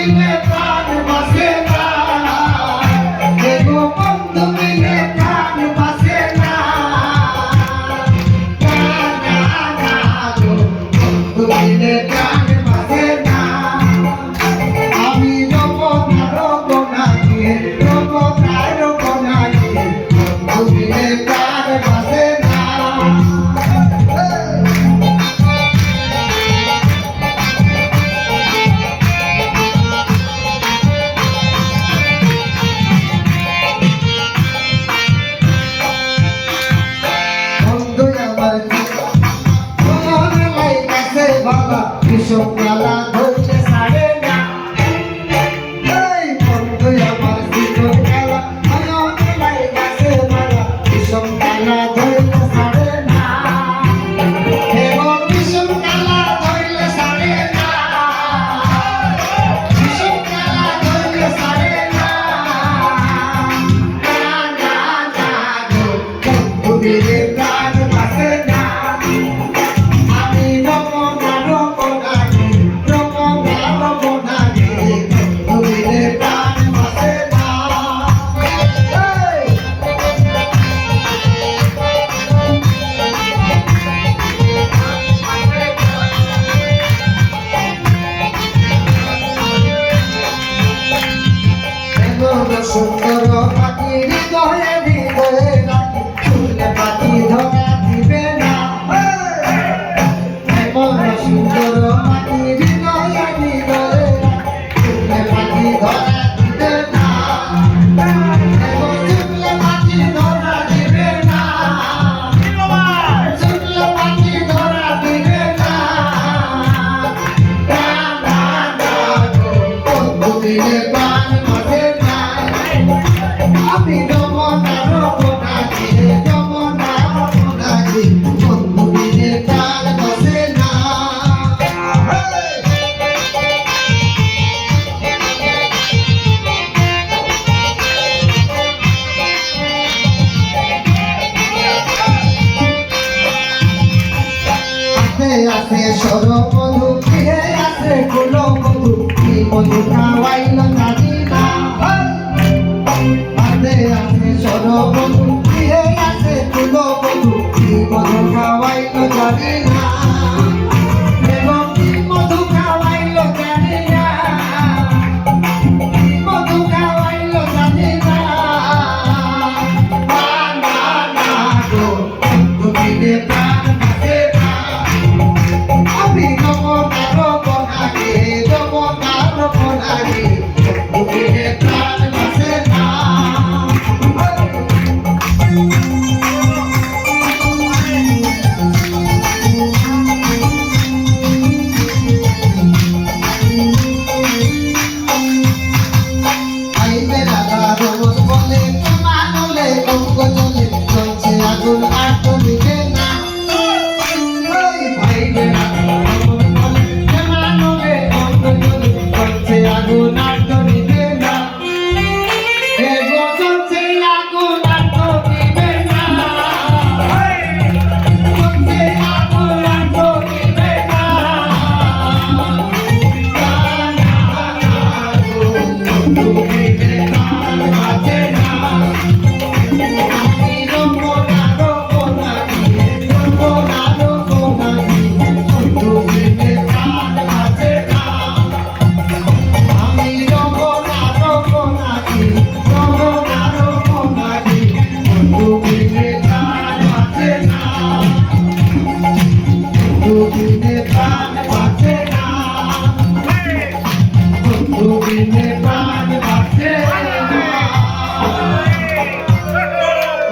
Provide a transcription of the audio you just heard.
বিনে প্রাণ বাঁচে না, বন্ধু বিনে প্রাণ বাঁচে না, বন্ধু বিনে প্রাণ বাঁচে না। আমি রবনাথে বন্ধু বিনে প্রাণ বাঁচে না। বিষমকালা ধরছে সারে না, এই বন্ধু আমার জীবনকালা মায়ালাই গাছে মালা বিষমকালা ধরছে সারে না, বিষমকালা ধরলে সারে না, বিষমকালা ধরলে সারে না, বন্ধু বিনে প্রাণ বাঁচে না। সুন্দর পাখি হৃদয়ে হৃদয়ে রাখি, শুনলে পাখি ধরা দিবে না। এমন সুন্দর পাখি হৃদয়ে হৃদয়ে রাখি, শুনলে পাখি ধরা দিবে না। শুনলে পাখি ধরা দিবে না, শুনলে পাখি ধরা দিবে না। বন্ধু বিনে প্রাণ বাঁচে না। আমি রবনাথে বন্ধু বিনে প্রাণ বাঁচে না। আছে সরবধূ, ফিরে আছে কুলবধূ, কি মধু খাওয়াইল জানি না। আছে সরবধূ, ফিরে আছে কুলবধূ, কি মধু খাওয়াইল জানি না, এবং কি মধু খাওয়াইল জানি না, কি মধু খাওয়াইল জানি না। বন্ধু বিনে প্রাণ বাঁচে না। আমি রবনাথে বন্ধু বিনে প্রাণ বাঁচে না। চলছে আগুন আর তো নিবে না, ভাই চলছে আগুন আর তো নিবে না, চলছে আগুন আর তো নিবে না, চলছে আগুন আর তো নিবে না। বন্ধু বিনে প্রাণ বাঁচে না। Bye.